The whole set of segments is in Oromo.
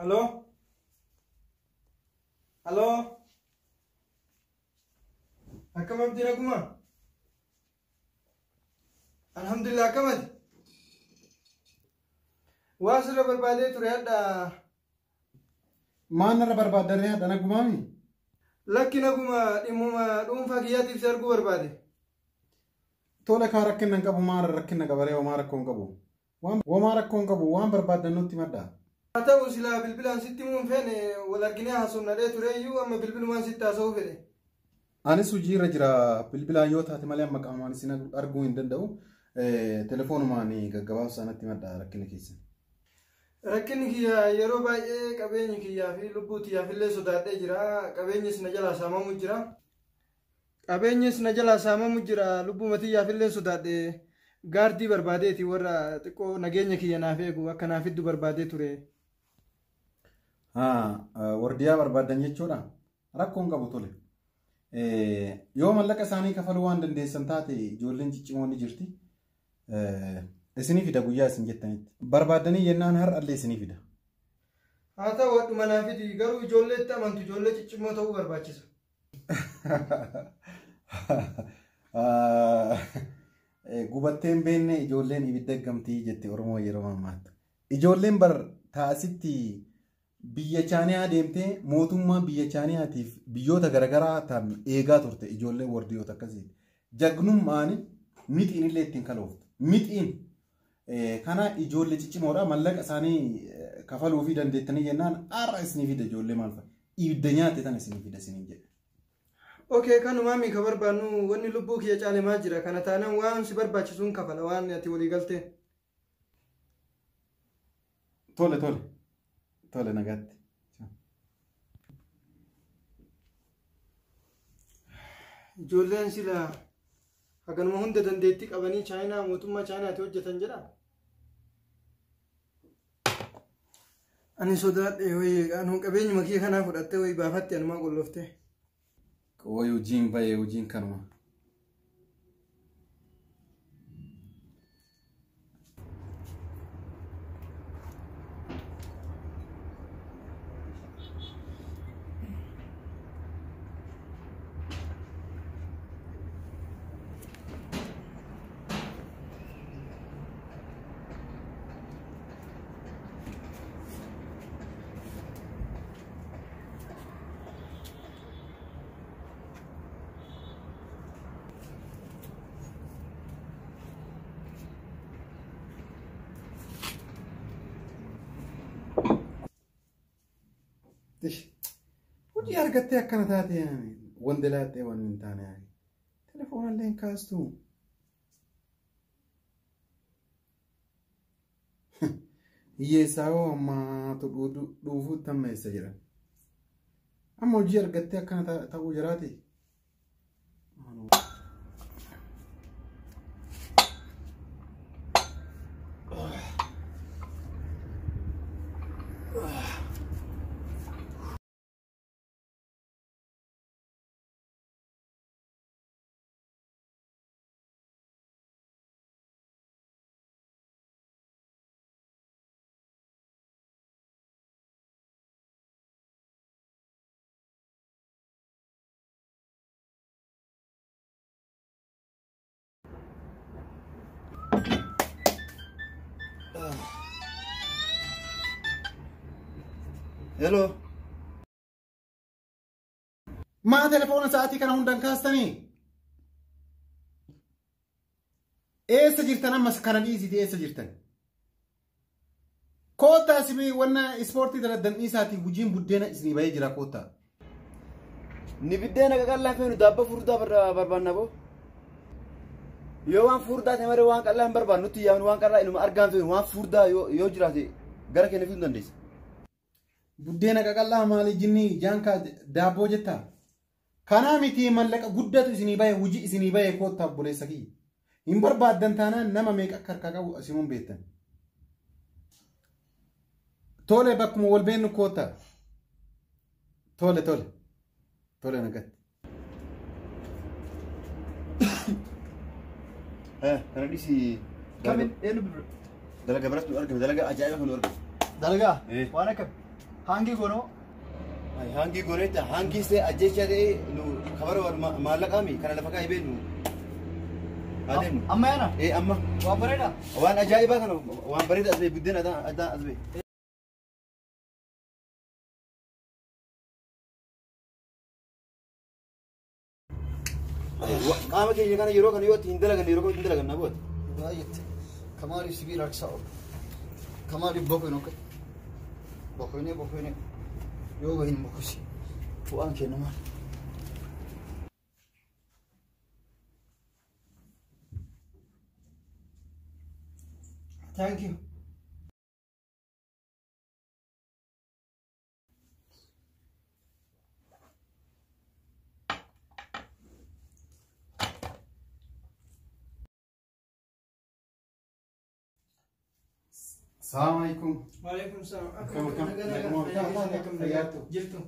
Halo? Halo? Akkam abdiin akkuma? Alhamdulillah akkamati? Waa sirra barbaadee ture hadha. Maan narra barbaaddaree hadha nagumaami? Lakki naguma dhimmuma dhuunfaa kiyyaatiif si arguu barbaade. Tole kaa rakkinna qabu maara rakkinna qabaree homaa rakkoon qabu. Homaa rakkoon qabu waan barbaaddan nutti madda. Haa ta'u silaa bilbilaan sitti muun feene wal arginee haasofnadhee tureeyyuu amma bilbilumaan sitti haasa'uu fedhe. Anis hojii irra jira bilbilaan yoo taate malee amma qaamaan isin arguu hin danda'u. Telefoonumaan gaggabaabsaa natti madda rakkina keessa. Rakkinni kiyya yeroo baay'ee qabeenyi kiyyaa fi lubbuu kiyyaaf illee sodaadhee jira. Qabeenyis na jalaa saamamu jira. Qabeenyis na jalaa saamamu jira. Lubbuu matiyyaaf illee sodaadhee gaardii barbaadeeti warra xiqqoo nageenya kiyya naaf eegu akka naaf iddoo barbaadee ture. Wardiyaa barbaadan jechuudha. Rakkoon qabu tole. Yoo mallaqa isaanii kafaluu waan dandeessan taate ijoolleen ciccimoon ni jirti. Isinii fida guyyaa isin jettanitti. Barbaadanii yennaan har'allee isinii fida. Haa ta'u wadhuma naaf fidi garuu ijoolleetti amantu ijoollee ciccimoo ta'uu barbaachisa. Gubatteen beenne ijoolleen ibidda gamtii jette Oromoo yeroo ammaatti. Ijoolleen bar taasitti biyya chaaniyaa deemtee mootummaa biyya chaaniyaatiif biyyoota garaagaraa ta'an eegaa turte ijoolleen wardiyoota akkasii. Jagnummaan mixiin illee ittiin kalooftu. Mixiin kana ijoollee ciccimoodha mallaqa isaanii kafaluu fi dandeettanii jennaan har'a isinii fida ijoollee maal fa'a? Ibidda nyaatte tan isinii fida isinii jedhe. Okay, kanuma mi ka barbaannu wanni lubbuu kiyya caale maal jira kana taanaan waan si barbaachisuun kafala waan ati walii galtee. Tole nagaatti. Ijoolleen sila haganuma hunda dandeettii qabanii chaayinaa mootummaa chaayinaatti hojjetan jedha. Ani sodaadhe wayii anu qabeenyuma kiyya kanaa fudhattee wayii baafatte anumaa qolloftee. Way hojiin bahee hojiin kanuma. Hojii argattee akkana taate wanta laattee waan hin taane telefoonallee kaastu. Hiyyeessaa hoo amma dhuufuutti amma eessa jira? Amma hojii argattee akkana ta'uu jiraate? Hello. Maa telefoona sa'aatii kana hundaan kaastanii? Eessa jirtan ammas kana dhiisiti eessa jirtan? Koottaa sibii wanna ispoortii daladdan dhiisaatii hojiin buddeena isinii bahee jira koottaa. Ni buddeena qaqallaa feenu daabba furdaa barbaanna boo. Yoo waan furdaa ta'e malee waan qallaa hin barbaannu nutti yaa'u waan qallaa inuma argaan feenu waan furdaa yoo jiraate gara keenya fiduu dandeessa. Buddeena qaqallaa maali jinni jaankaa daabboo jetta? Kanaa miti mallaqa guddatu isinii bahee hojii isinii bahee koottaa obboleessa kiyya. Hin barbaaddan taanaan nama meeqa akka harkaa qabu asimuun beektan. Tole bakkuma wal beennu koottaa. Tole nagatti. Kana dhisi kamin eenyu dalaga biratti argame dalaga ajaa'iba kan argame. Dalaga waan akka hangi gono hangi gonetta hangi se ajjecha de nu khabaro maalaqami kana lafa kai beenu adem amma yana amma wa bareda waan ajaiba kana waan bareda asbe buddeen ada asbe qaama keenya kana yeroo kana yoo hindalagan na boot baay'et kamaari sibiila aksa'o kamaari bokono yoo bahin bokosi bu'aan kenna maal Thank you. السلام عليكم. وعليكم السلام. أكم جبتو.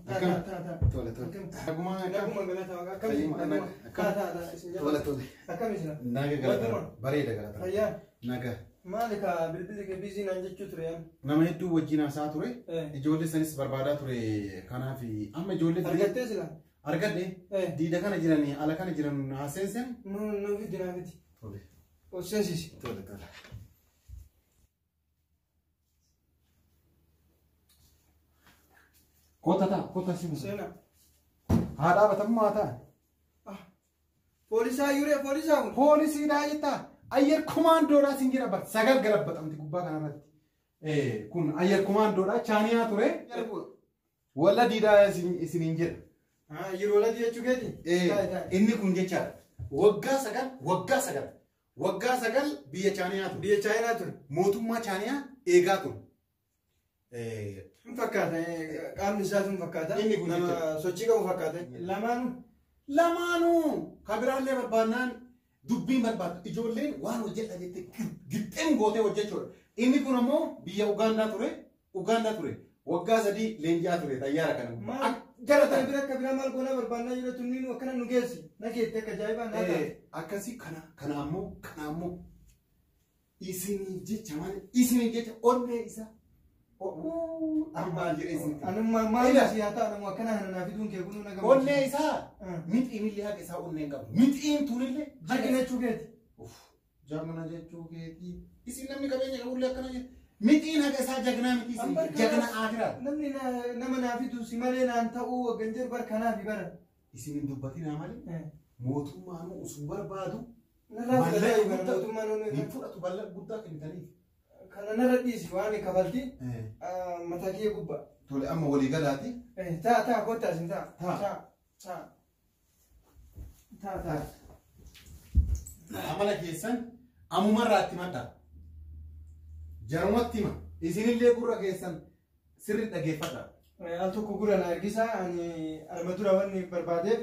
مالك بالبلك بيزي نانجت تريان. نما هدو وجينا ساتوري. إجولة سنس بربادة تري كنا في أما إجولة. أرجعت سلا. أرجعت دي. دي ده كنا جيراني على كنا جيران حسين. نو في دينامتي. تولي. وسنسيس. تولي. كوتا سيمو. سينا. هذا بتم ماتا. Polisa yure polisa. Polisi dah ita. Ayer komando dah singira bat. Sagal garab bat amti kubba kana rat. Kun ayer komando dah chania ture. Wala di dah siningir. Yuru wala dia juga di. Ini kun jecha. Wagga sagal biya chania tu. Biya china tu. Motumma chania ega tu. Fakkaata qaamni isaa sun fakkaata nama sochii qabu fakkaata lamaanuu kabiraallee barbaannaan dubbiin barbaadu ijoolleen waan hojjedha jettee gixxeen gootee hojjechuudha inni kun ammoo biyya Ugaandaa ture waggaa 3 leenji'aa ture xayyaara kana gara ta'e bira akka bira maal goonaa barbaannaa jira tunniin akkana nu geessi na keetti akka ajaa'ibaa naa taate akkasii kana ammoo isinii jecha onnee isaa Ammal jedhee isin. Anumma maal siyaata anamu akkana hanaa fiduun kee kunuu nagama. Onnee isaa mixiin illee haqa isaa onneen qabu. Mixiin tunillee jagina chukeeti. Jamana jechuu keeti. Isin namni qabeenya qabullee akkana jedhe. Mixiin haqa isaa jagnaa miti isin. Jagna akhiraa. Namni nama naa fidu si malee naan ta'uu ganjeer bar kanaa fi bara. Isin hin dubbatinaa malee mootummaan osoo barbaadu. Narraa fudhatee mootummaan hin fudhatu bal'aa guddaa kennitaniif. Kana narra dhiisi waan kafalti mataa kee gubba. Tole amma walii galaati. Taa kottaa isin taa. Amala keessan ammumarraatti madda. Jarumatti hima. Isinillee gurra keessan sirri dhageeffadha. Al tokko gurra na ergisa ani arma dura wanni barbaadeef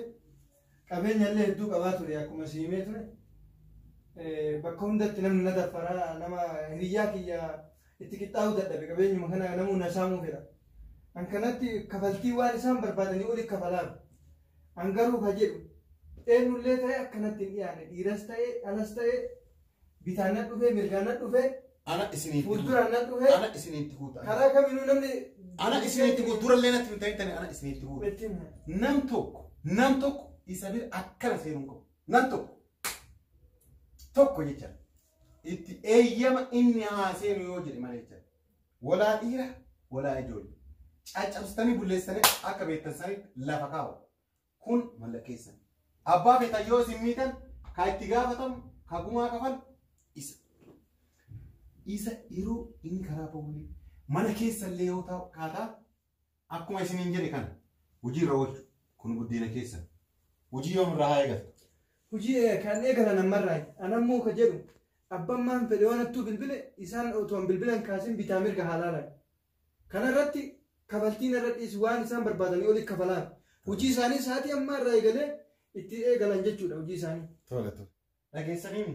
qabeenyallee hedduu qabaa ture akkuma siimee ture. Bakka hundatti namni na daffara nama hiriyyaa kiyya itti qixxaa'uu dadhabe qabeenyuma kana namuu na saamuu fedha. An kanatti kafaltii waan isaan barbaadanii oli kafalaaf. An garuu ka jedhu eenyullee ta'e akkanatti hin dhiyaanne dhiiras ta'e alas ta'e bitaan na dhufee mirgaan na dhufee fuulduraan na dhufee karaa kaminuu namni ana isinitti durallee natti hin ta'in ana isinitti nam tokko isa bir akkana seenuun qabu nam tokko jecha itti eeyyama inni haaseenu yoo jedhe malee jecha walaa dhiira walaa ijoollee caccabsitanii bulleessanii akka beektan sanii lafa kaa'u kun mallaqeessan abbaa feetan yoo isin miitan ka itti gaafatamu ka gumaa kafalu isa yeroo inni karaa ba'ullee mana keessallee yoo ta'u kaataa akkuma isiniin jedhe kana hojii irra oolchu kun buddeena keessan hojii yoomirraa haa eegaltu. Hojii kan eegala namarraa anammoo ka jedhu abbaan maan fedhe waan attuu bilbile isaan otoo bilbilan kaasin bitaa mirga haalaalan. Kanarratti kafaltiin irra dhiisu waan isaan barbaadanii oli kafalaan hojii isaanii sa'aatii ammaa irraa eegalee itti eegalan jechuudha hojii isaanii. Tole. Dhageessanii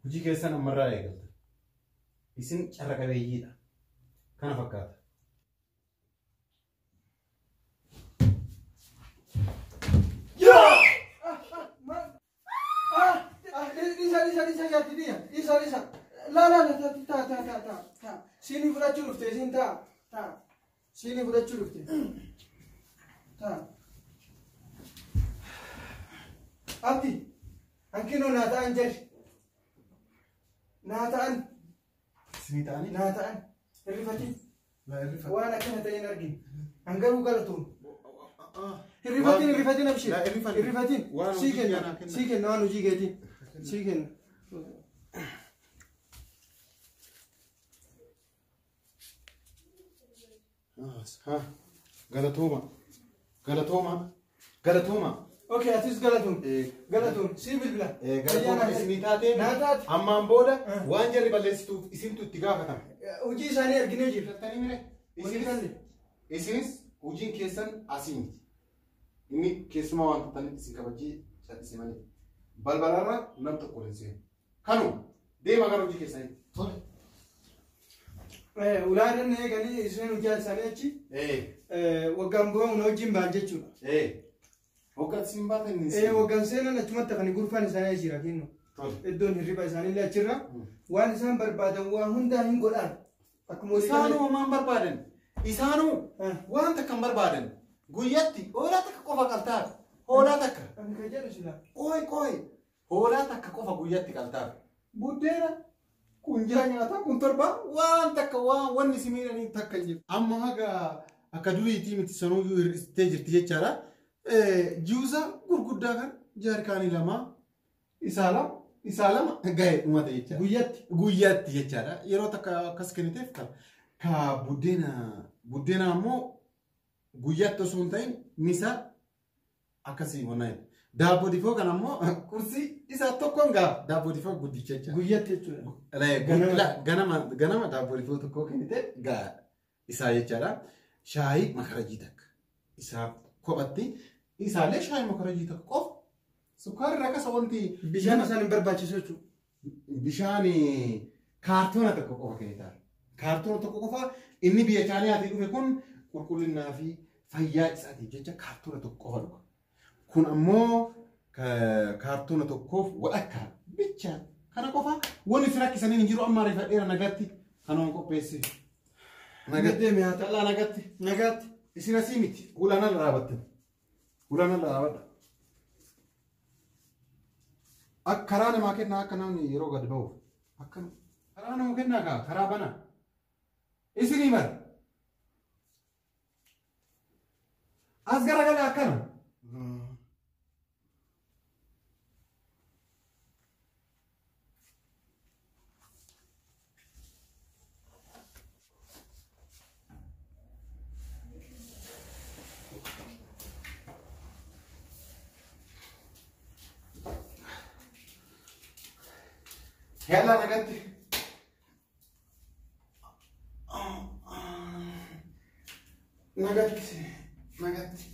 hojii keessan ammarraa eegalta. Isin carra qabeeyyiidha. Kana fakkaata. Isa. La. Sini fudhachuu dhufte isin taa. Sini fudhachuu dhufte. Taa. Abdi. Hanqinoo naa ta'an jarri. Naa ta'an. Isinii ta'anii? Naa ta'an. Hirrifatiin. Laa hirrifatu. Waan akkana ta'een arginu. Hangaruu galatuun. Hirrifatiin abshir. Hirrifatiin. Sii kenna. Sii kenna waan hojii keetiin. Sii kenna. Galatooma. Galatooma. Galatooma. Okay, atis galatuun. Galatuun. Sii bilbila. Galatooma isinii taatee ammaan booda waan jarri balleessituuf isintu itti gaafatama. Hojii isaanii arginee jirra. Isinis hojiin keessan asii miti. Inni keessumaa waan tuttanitti isin kabajii callisee malee. Balbalarra nam tokko hin seenu. Kanuma deema gara hojii keessanii. Tole. Ulaanan eeganii isin hojii isaanii achi. Waggaan bu'aa una hojiin ba'an jechuudha. Waggaan siin baatan waggaan seenan achumatti hafanii gurfaan isaanii jira kennu. Iddoon hirriba isaaniillee achirra waan isaan barbaadan waa hundaa hin godhaan. Isaanuu maan barbaadan? Isaanuu waan takka hin barbaadan. Guyyatti hoolaa takka qofa qaltaaf. Hoolaa takka. Kan jedhu sila. Qooyi. Hoolaa takka qofa guyyatti qaltaaf. Buddeena. Kun jira nyaataa kun torba waan takka waan wanni si miidhanii takka hin jiru. Amma haga akka duriitii miti sanuuyyuu hir'istee jirti jechaadha. Juusa gurguddaa kan jaarkaanii lama isaa lama gahee dhumata jechaadha. Guyyatti jechaadha. Yeroo takka akkas kenniteef ka buddeena ammoo guyyatti osoo hin ta'in misaa akkasii wannaa Daabbo difoo kan ammoo kursii isaa tokkoon gaa daabbo difoo guddicha jecha. Guyyatti jechuudha. Ganama daabbo difoo tokkoo kennite gaa isaa jechaadha. Shaayii makarajii takka. Isaa kophatti isaallee shaayii makarajii takka qofa. Sukkaarri rakasa wanti. Bishaan isaan hin barbaachisu jechuudha. Bishaan kaartoona tokko qofa kennitaa. Kaartoona tokko qofa inni biyya chaaniyaatii dhufe kun qulqullinnaa fi fayyaa isaatiif jecha kaartoona tokko qofa dhuga. Kun ammoo kaartoona tokkoof walakkaa bichaan kana qofa wanni isin rakkisanii hin jiru amma rifadheera nagatti kanaan qopheesse. Nagattee mi'aata. Dhalaa nagatti. Nagaatti. Isin asii miti. Ulaana irra dhaabatte. Ulaana irra dhaabadha. Akka karaa namaa kennaa akka namni yeroo gad ba'uuf. Akka karaa namaa kennaa karaa banaa. Isinii bara. As garagalee akkana. Yalla nagatti. Nagatti.